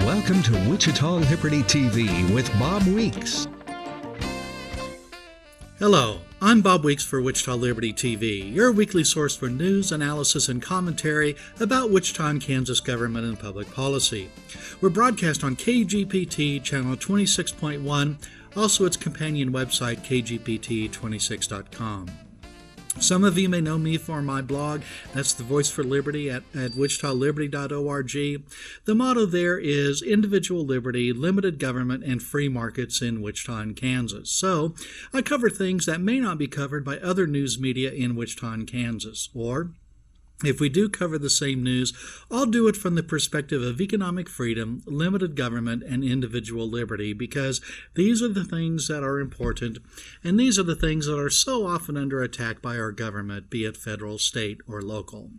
Welcome to Wichita Liberty TV with Bob Weeks. Hello, I'm Bob Weeks for Wichita Liberty TV, your weekly source for news, analysis, and commentary about Wichita and Kansas government and public policy. We're broadcast on KGPT channel 26.1, also its companion website, kgpt26.com. Some of you may know me for my blog, that's the Voice for Liberty at wichitaliberty.org. The motto there is individual liberty, limited government, and free markets in Wichita and Kansas. So I cover things that may not be covered by other news media in Wichita and Kansas. Or if we do cover the same news, I'll do it from the perspective of economic freedom, limited government, and individual liberty, because these are the things that are important, and these are the things that are so often under attack by our government, be it federal, state, or local.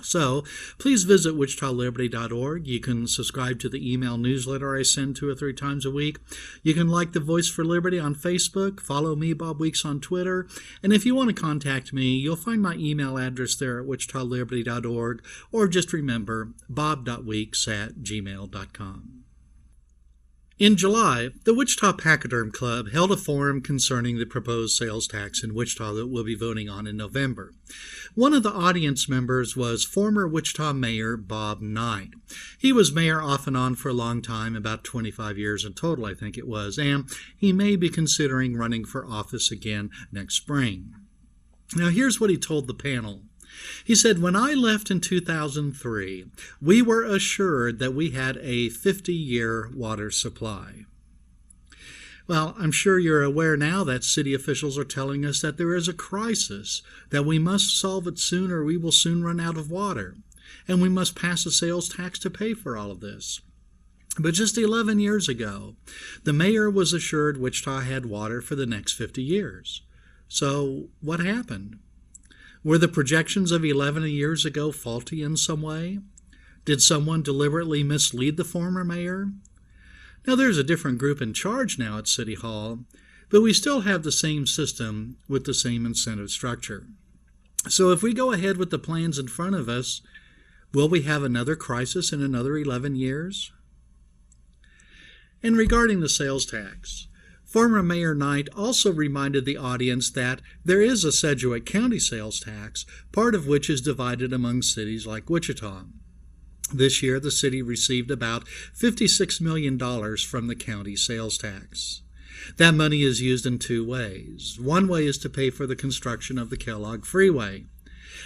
So, please visit wichitaliberty.org. You can subscribe to the email newsletter I send 2 or 3 times a week. You can like the Voice for Liberty on Facebook, follow me, Bob Weeks, on Twitter, and if you want to contact me, you'll find my email address there at wichitaliberty.org, or just remember, bob.weeks@gmail.com. In July, the Wichita Pachyderm Club held a forum concerning the proposed sales tax in Wichita that we'll be voting on in November. One of the audience members was former Wichita Mayor Bob Knight. He was mayor off and on for a long time, about 25 years in total, I think it was, and he may be considering running for office again next spring. Now, here's what he told the panel. He said, "When I left in 2003, we were assured that we had a 50-year water supply." Well, I'm sure you're aware now that city officials are telling us that there is a crisis, that we must solve it soon or we will soon run out of water, and we must pass a sales tax to pay for all of this. But just 11 years ago, the mayor was assured Wichita had water for the next 50 years. So what happened? Were the projections of 11 years ago faulty in some way? Did someone deliberately mislead the former mayor? Now, there's a different group in charge now at City Hall, but we still have the same system with the same incentive structure. So if we go ahead with the plans in front of us, will we have another crisis in another 11 years? And regarding the sales tax, former Mayor Knight also reminded the audience that there is a Sedgwick County sales tax, part of which is divided among cities like Wichita. This year, the city received about $56 million from the county sales tax. That money is used in 2 ways. One way is to pay for the construction of the Kellogg Freeway.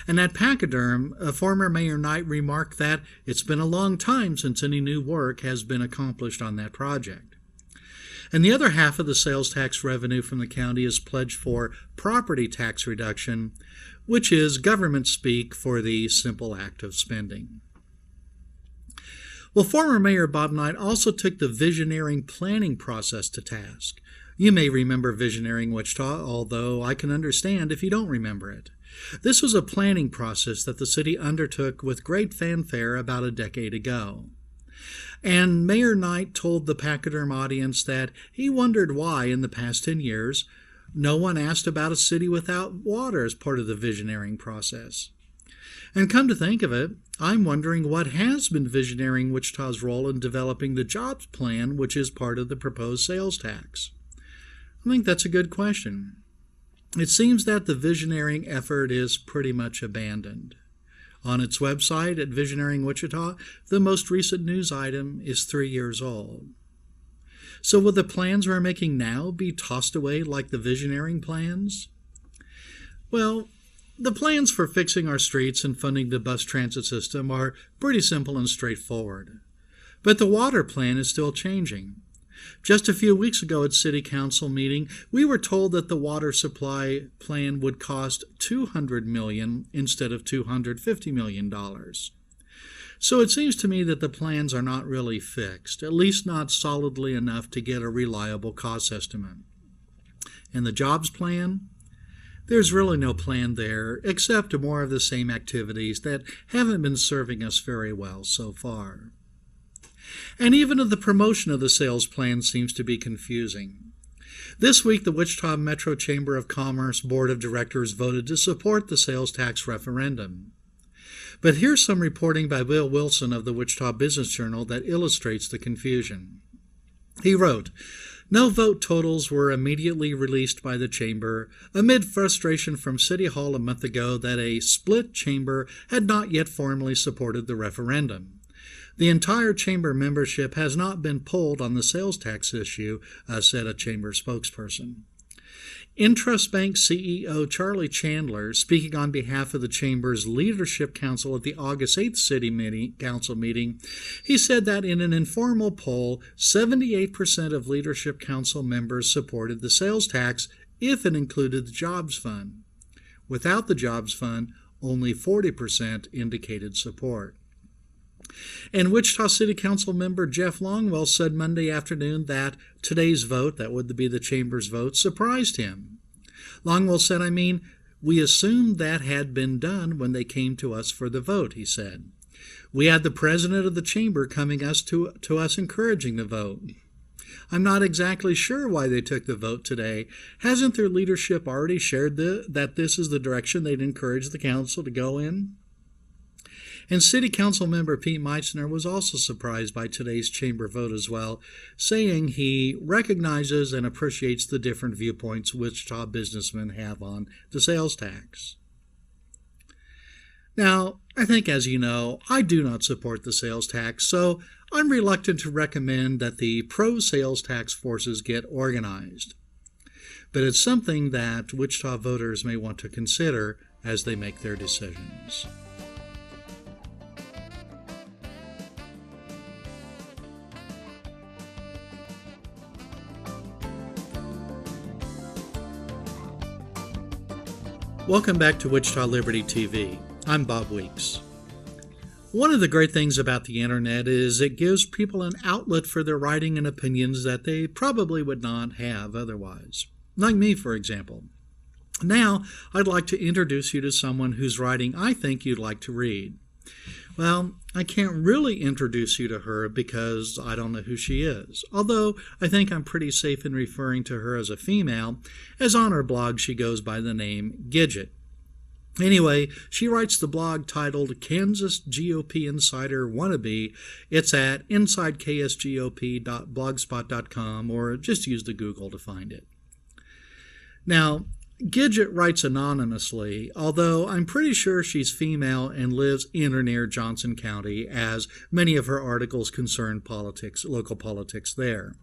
And at Pachyderm, former Mayor Knight remarked that it's been a long time since any new work has been accomplished on that project. And the other half of the sales tax revenue from the county is pledged for property tax reduction, which is government speak for the simple act of spending. Well, former Mayor Bob Knight also took the visioneering planning process to task. You may remember visioneering Wichita, although I can understand if you don't remember it. This was a planning process that the city undertook with great fanfare about a decade ago. And Mayor Knight told the Pachyderm audience that he wondered why, in the past 10 years, no one asked about a city without water as part of the visioneering process. And come to think of it, I'm wondering what has been visioneering Wichita's role in developing the jobs plan, which is part of the proposed sales tax. I think that's a good question. It seems that the visioneering effort is pretty much abandoned. On its website at Visioneering Wichita, the most recent news item is 3 years old. So will the plans we're making now be tossed away like the visioneering plans? Well, the plans for fixing our streets and funding the bus transit system are pretty simple and straightforward. But the water plan is still changing. Just a few weeks ago at City Council meeting, we were told that the water supply plan would cost $200 million instead of $250 million. So it seems to me that the plans are not really fixed, at least not solidly enough to get a reliable cost estimate. And the jobs plan? There's really no plan there, except more of the same activities that haven't been serving us very well so far. And even the promotion of the sales plan seems to be confusing. This week, the Wichita Metro Chamber of Commerce Board of Directors voted to support the sales tax referendum. But here's some reporting by Bill Wilson of the Wichita Business Journal that illustrates the confusion. He wrote, "No vote totals were immediately released by the chamber amid frustration from City Hall a month ago that a split chamber had not yet formally supported the referendum. The entire chamber membership has not been polled on the sales tax issue," said a chamber spokesperson. Intrust Bank CEO Charlie Chandler, speaking on behalf of the Chamber's Leadership Council at the August 8th City Council meeting, he said that in an informal poll, 78% of Leadership Council members supported the sales tax if it included the Jobs Fund. Without the Jobs Fund, only 40% indicated support. And Wichita City Council member Jeff Longwell said Monday afternoon that today's vote, that would be the Chamber's vote, surprised him. Longwell said, "We assumed that had been done when they came to us for the vote," he said. "We had the president of the Chamber coming to us encouraging the vote. I'm not exactly sure why they took the vote today. Hasn't their leadership already shared that this is the direction they'd encourage the council to go in?" And City Council member Pete Meitzner was also surprised by today's chamber vote as well, saying he recognizes and appreciates the different viewpoints Wichita businessmen have on the sales tax. Now, I think, as you know, I do not support the sales tax, so I'm reluctant to recommend that the pro-sales tax forces get organized. But it's something that Wichita voters may want to consider as they make their decisions. Welcome back to Wichita Liberty TV. I'm Bob Weeks. One of the great things about the internet is it gives people an outlet for their writing and opinions that they probably would not have otherwise. Like me, for example. Now, I'd like to introduce you to someone whose writing I think you'd like to read. Well, I can't really introduce you to her because I don't know who she is, although I think I'm pretty safe in referring to her as a female, as on her blog she goes by the name Gidget. Anyway, she writes the blog titled Kansas GOP Insider Wannabe. It's at insideksgop.blogspot.com, or just use the Google to find it. Now, Gidget writes anonymously, although I'm pretty sure she's female and lives in or near Johnson County, as many of her articles concern politics, local politics there.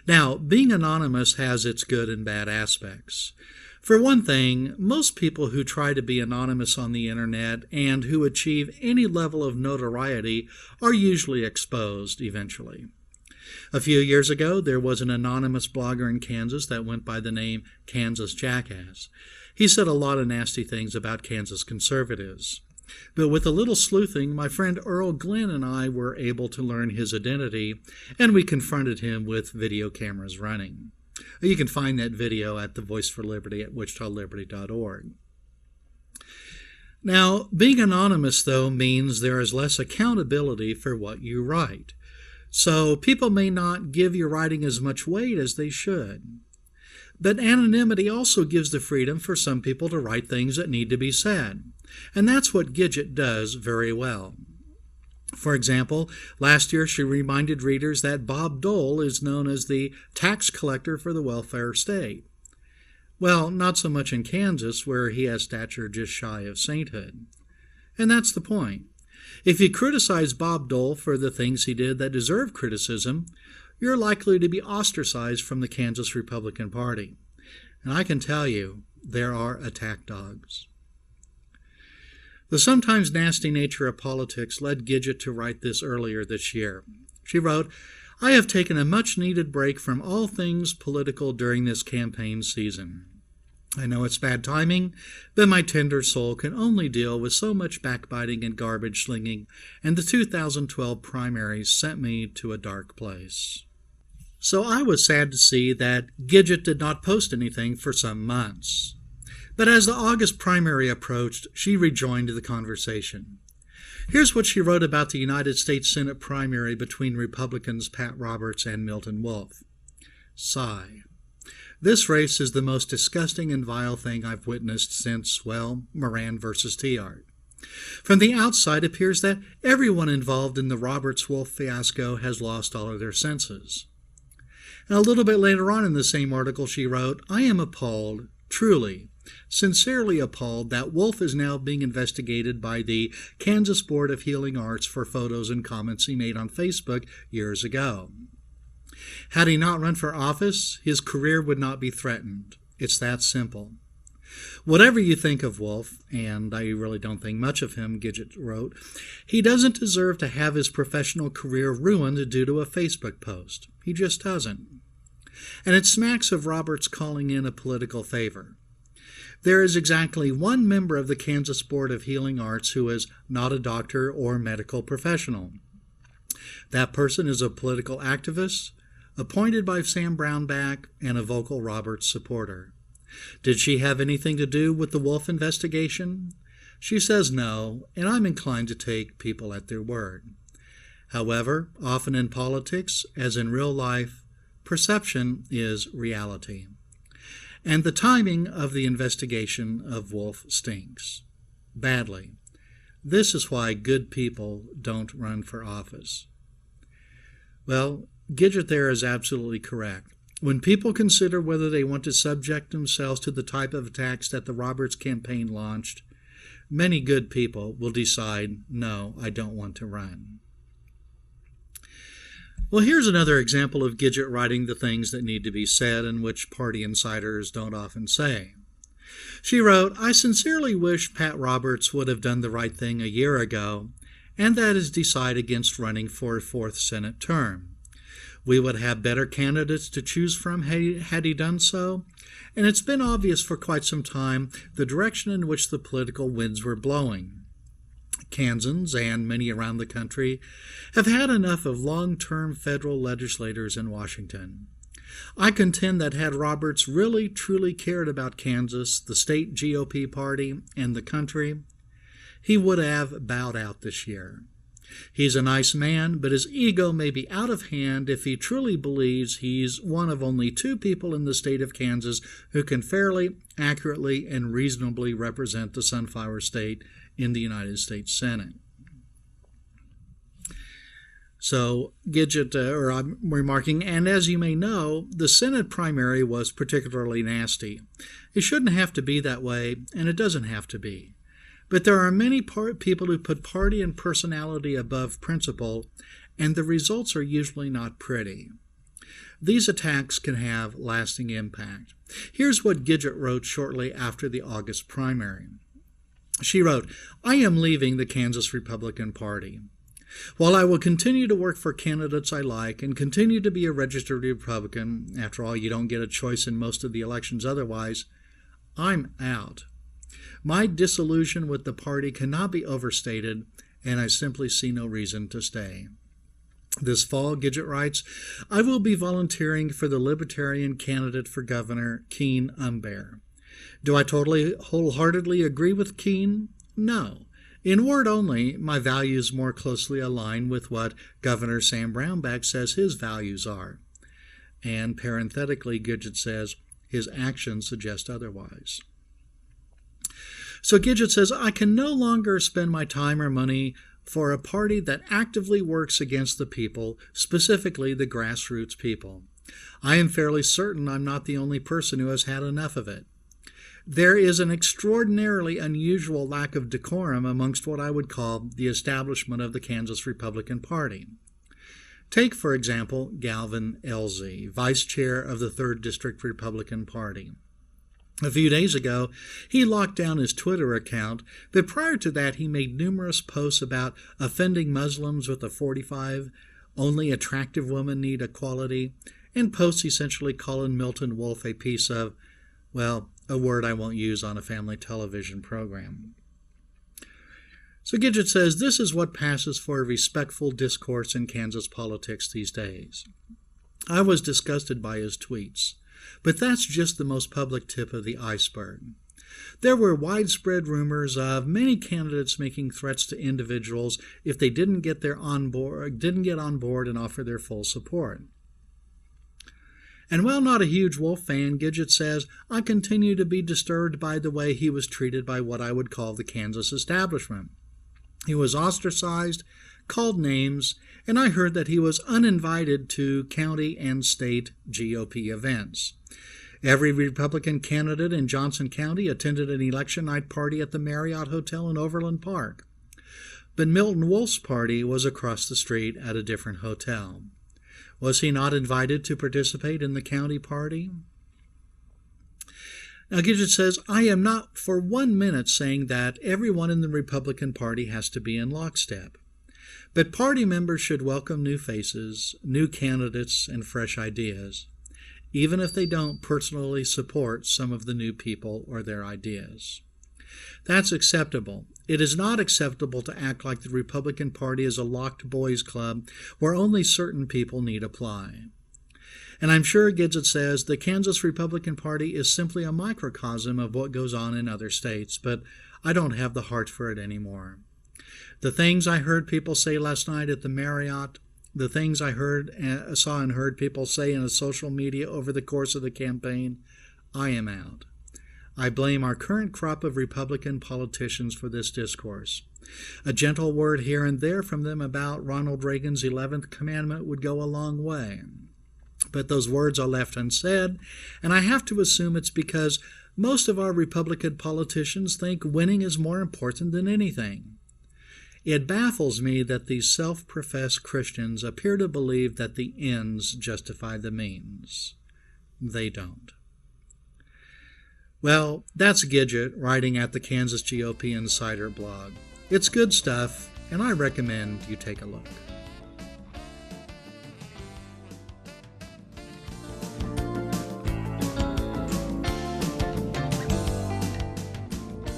Now, being anonymous has its good and bad aspects. For one thing, most people who try to be anonymous on the internet and who achieve any level of notoriety are usually exposed eventually. A few years ago, there was an anonymous blogger in Kansas that went by the name Kansas Jackass. He said a lot of nasty things about Kansas conservatives. But with a little sleuthing, my friend Earl Glenn and I were able to learn his identity, and we confronted him with video cameras running. You can find that video at the Voice for Liberty at wichitaliberty.org. Now, being anonymous, though, means there is less accountability for what you write. So people may not give your writing as much weight as they should. But anonymity also gives the freedom for some people to write things that need to be said. And that's what Gidget does very well. For example, last year she reminded readers that Bob Dole is known as the tax collector for the welfare state. Well, not so much in Kansas, where he has stature just shy of sainthood. And that's the point. If you criticize Bob Dole for the things he did that deserve criticism, you're likely to be ostracized from the Kansas Republican Party. And I can tell you, there are attack dogs. The sometimes nasty nature of politics led Gidget to write this earlier this year. She wrote, "I have taken a much-needed break from all things political during this campaign season. I know it's bad timing, but my tender soul can only deal with so much backbiting and garbage slinging, and the 2012 primaries sent me to a dark place." So I was sad to see that Gidget did not post anything for some months. But as the August primary approached, she rejoined the conversation. Here's what she wrote about the United States Senate primary between Republicans Pat Roberts and Milton Wolfe. Sigh. This race is the most disgusting and vile thing I've witnessed since, well, Moran versus Teart. From the outside, it appears that everyone involved in the Roberts-Wolf fiasco has lost all of their senses. And a little bit later on in the same article, she wrote, "I am appalled, truly, sincerely appalled that Wolf is now being investigated by the Kansas Board of Healing Arts for photos and comments he made on Facebook years ago. Had he not run for office, his career would not be threatened. It's that simple. Whatever you think of Wolf, and I really don't think much of him," Gidget wrote, "he doesn't deserve to have his professional career ruined due to a Facebook post. He just doesn't. And it smacks of Roberts calling in a political favor. There is exactly one member of the Kansas Board of Healing Arts who is not a doctor or medical professional. That person is a political activist, appointed by Sam Brownback, and a vocal Roberts supporter. Did she have anything to do with the Wolf investigation? She says no, and I'm inclined to take people at their word. However, often in politics, as in real life, perception is reality. And the timing of the investigation of Wolf stinks. Badly. This is why good people don't run for office." Well, Gidget there is absolutely correct. When people consider whether they want to subject themselves to the type of attacks that the Roberts campaign launched, many good people will decide, no, I don't want to run. Well, here's another example of Gidget writing the things that need to be said and which party insiders don't often say. She wrote, "I sincerely wish Pat Roberts would have done the right thing a year ago, and that is decide against running for a fourth Senate term. We would have better candidates to choose from had he done so, and it's been obvious for quite some time the direction in which the political winds were blowing. Kansans, and many around the country, have had enough of long-term federal legislators in Washington. I contend that had Roberts really, truly cared about Kansas, the state GOP party, and the country, he would have bowed out this year. He's a nice man, but his ego may be out of hand if he truly believes he's one of only two people in the state of Kansas who can fairly, accurately, and reasonably represent the Sunflower State in the United States Senate." So Gidget, I'm remarking, and as you may know, the Senate primary was particularly nasty. It shouldn't have to be that way, and it doesn't have to be. But there are many people who put party and personality above principle, and the results are usually not pretty. These attacks can have lasting impact. Here's what Gidget wrote shortly after the August primary. She wrote, "I am leaving the Kansas Republican Party. While I will continue to work for candidates I like and continue to be a registered Republican, after all, you don't get a choice in most of the elections otherwise, I'm out. My disillusion with the party cannot be overstated, and I simply see no reason to stay. This fall," Gidget writes, "I will be volunteering for the Libertarian candidate for governor, Keen Umbear. Do I totally, wholeheartedly agree with Keen? No. In word only, my values more closely align with what Governor Sam Brownback says his values are." And parenthetically, Gidget says, "His actions suggest otherwise." So Gidget says, "I can no longer spend my time or money for a party that actively works against the people, specifically the grassroots people. I am fairly certain I'm not the only person who has had enough of it. There is an extraordinarily unusual lack of decorum amongst what I would call the establishment of the Kansas Republican Party. Take, for example, Galvin Elzy, vice chair of the 3rd District Republican Party. A few days ago, he locked down his Twitter account, but prior to that he made numerous posts about offending Muslims with a 45, only attractive women need equality, and posts essentially calling Milton Wolfe a piece of, well, a word I won't use on a family television program." So Gidget says, "This is what passes for a respectful discourse in Kansas politics these days. I was disgusted by his tweets. But that's just the most public tip of the iceberg. There were widespread rumors of many candidates making threats to individuals if they didn't get on board and offer their full support. And while not a huge Wolf fan, Gidget says, I continue to be disturbed by the way he was treated by what I would call the Kansas establishment. He was ostracized, called names, and I heard that he was uninvited to county and state GOP events. Every Republican candidate in Johnson County attended an election night party at the Marriott Hotel in Overland Park. But Milton Wolf's party was across the street at a different hotel. Was he not invited to participate in the county party? Now, Gidget says, I am not for 1 minute saying that everyone in the Republican Party has to be in lockstep. But party members should welcome new faces, new candidates, and fresh ideas, even if they don't personally support some of the new people or their ideas. That's acceptable. It is not acceptable to act like the Republican Party is a locked boys club where only certain people need apply. And I'm sure Gidget says the Kansas Republican Party is simply a microcosm of what goes on in other states, but I don't have the heart for it anymore. The things I heard people say last night at the Marriott, the things I saw and heard people say in the social media over the course of the campaign, I am out. I blame our current crop of Republican politicians for this discourse. A gentle word here and there from them about Ronald Reagan's 11th commandment would go a long way. But those words are left unsaid, and I have to assume it's because most of our Republican politicians think winning is more important than anything. It baffles me that these self-professed Christians appear to believe that the ends justify the means. They don't. Well, that's Gidget writing at the Kansas GOP Insider blog. It's good stuff, and I recommend you take a look.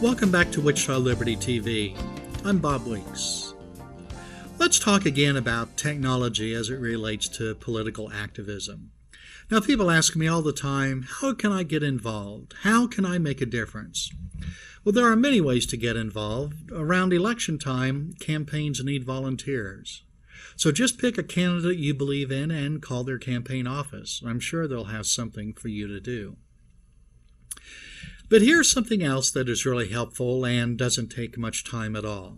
Welcome back to Wichita Liberty TV. I'm Bob Weeks. Let's talk again about technology as it relates to political activism. Now, people ask me all the time, how can I get involved? How can I make a difference? Well, there are many ways to get involved. Around election time, campaigns need volunteers. So just pick a candidate you believe in and call their campaign office. I'm sure they'll have something for you to do. But here's something else that is really helpful and doesn't take much time at all.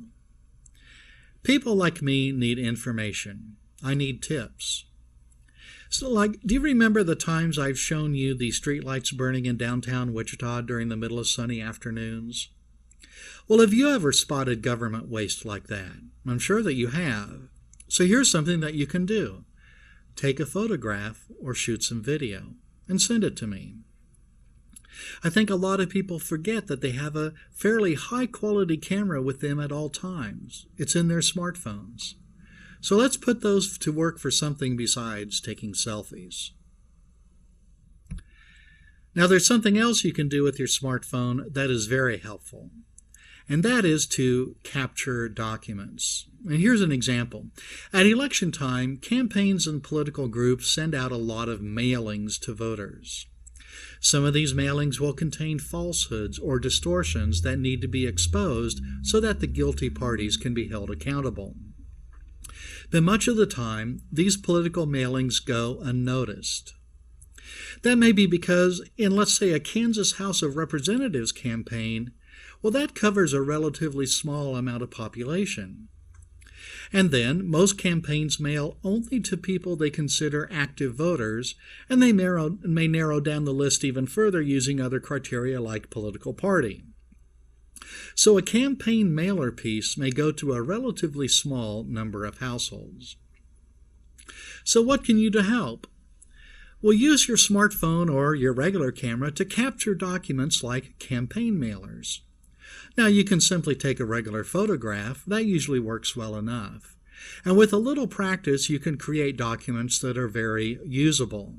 People like me need information. I need tips. So, do you remember the times I've shown you the streetlights burning in downtown Wichita during the middle of sunny afternoons? Well, have you ever spotted government waste like that? I'm sure that you have. So here's something that you can do. Take a photograph or shoot some video and send it to me. I think a lot of people forget that they have a fairly high-quality camera with them at all times. It's in their smartphones. So let's put those to work for something besides taking selfies. Now, there's something else you can do with your smartphone that is very helpful, and that is to capture documents. And here's an example. At election time, campaigns and political groups send out a lot of mailings to voters. Some of these mailings will contain falsehoods or distortions that need to be exposed so that the guilty parties can be held accountable. But much of the time, these political mailings go unnoticed. That may be because in, let's say, a Kansas House of Representatives campaign, well, that covers a relatively small amount of population. And then, most campaigns mail only to people they consider active voters, and they may narrow down the list even further using other criteria like political party. So a campaign mailer piece may go to a relatively small number of households. So what can you do to help? Well, use your smartphone or your regular camera to capture documents like campaign mailers. Now, you can simply take a regular photograph. That usually works well enough. And with a little practice, you can create documents that are very usable.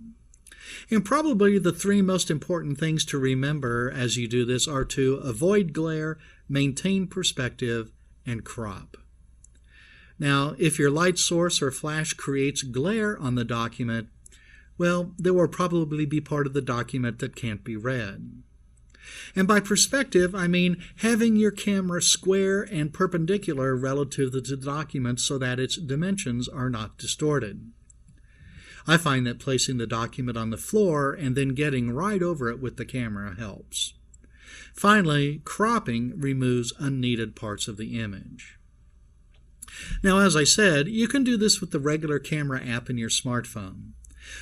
And probably the three most important things to remember as you do this are to avoid glare, maintain perspective, and crop. Now, if your light source or flash creates glare on the document, well, there will probably be part of the document that can't be read. And by perspective, I mean having your camera square and perpendicular relative to the document so that its dimensions are not distorted. I find that placing the document on the floor and then getting right over it with the camera helps. Finally, cropping removes unneeded parts of the image. Now, as I said, you can do this with the regular camera app in your smartphone.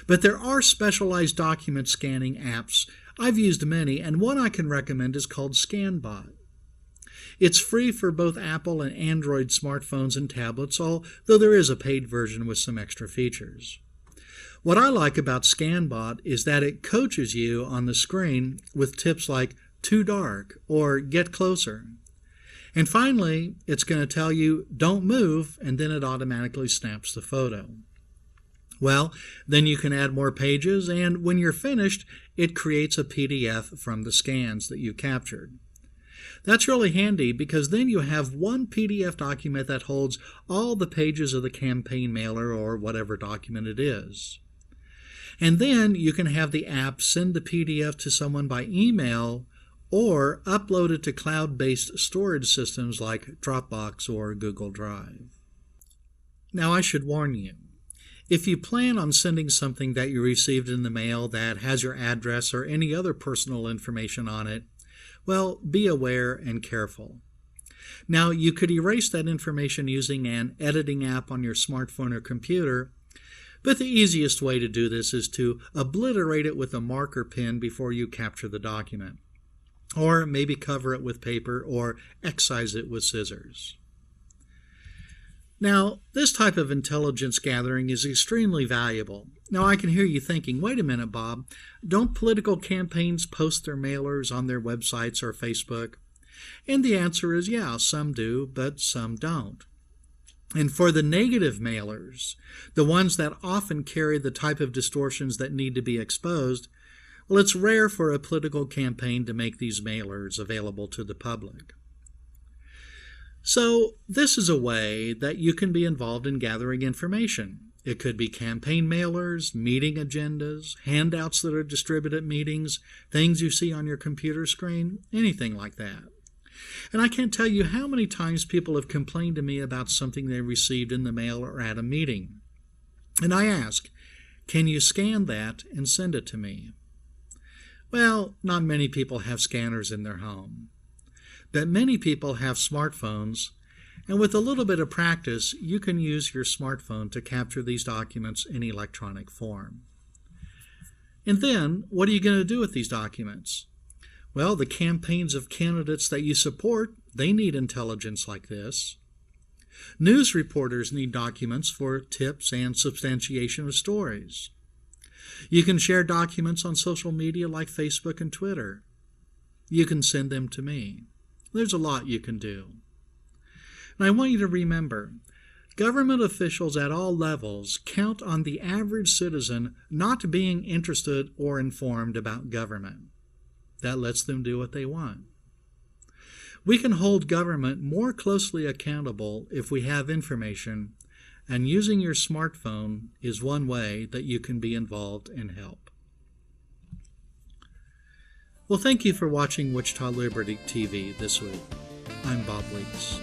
But there are specialized document scanning apps. I've used many, and one I can recommend is called ScanBot. It's free for both Apple and Android smartphones and tablets, although there is a paid version with some extra features. What I like about ScanBot is that it coaches you on the screen with tips like too dark or get closer. And finally, it's going to tell you don't move, and then it automatically snaps the photo. Well, then you can add more pages, and when you're finished, it creates a PDF from the scans that you captured. That's really handy because then you have one PDF document that holds all the pages of the campaign mailer or whatever document it is. And then you can have the app send the PDF to someone by email or upload it to cloud-based storage systems like Dropbox or Google Drive. Now, I should warn you, if you plan on sending something that you received in the mail that has your address or any other personal information on it, well, be aware and careful. Now, you could erase that information using an editing app on your smartphone or computer, but the easiest way to do this is to obliterate it with a marker pen before you capture the document, or maybe cover it with paper or excise it with scissors. Now, this type of intelligence gathering is extremely valuable. Now, I can hear you thinking, wait a minute, Bob, don't political campaigns post their mailers on their websites or Facebook? And the answer is, yeah, some do, but some don't. And for the negative mailers, the ones that often carry the type of distortions that need to be exposed, well, it's rare for a political campaign to make these mailers available to the public. So this is a way that you can be involved in gathering information. It could be campaign mailers, meeting agendas, handouts that are distributed at meetings, things you see on your computer screen, anything like that. And I can't tell you how many times people have complained to me about something they received in the mail or at a meeting. And I ask, can you scan that and send it to me? Well, not many people have scanners in their home. But many people have smartphones, and with a little bit of practice, you can use your smartphone to capture these documents in electronic form. And then, what are you going to do with these documents? Well, the campaigns of candidates that you support, they need intelligence like this. News reporters need documents for tips and substantiation of stories. You can share documents on social media like Facebook and Twitter. You can send them to me. There's a lot you can do. And I want you to remember, government officials at all levels count on the average citizen not being interested or informed about government. That lets them do what they want. We can hold government more closely accountable if we have information, and using your smartphone is one way that you can be involved and help. Well, thank you for watching Wichita Liberty TV this week. I'm Bob Weeks.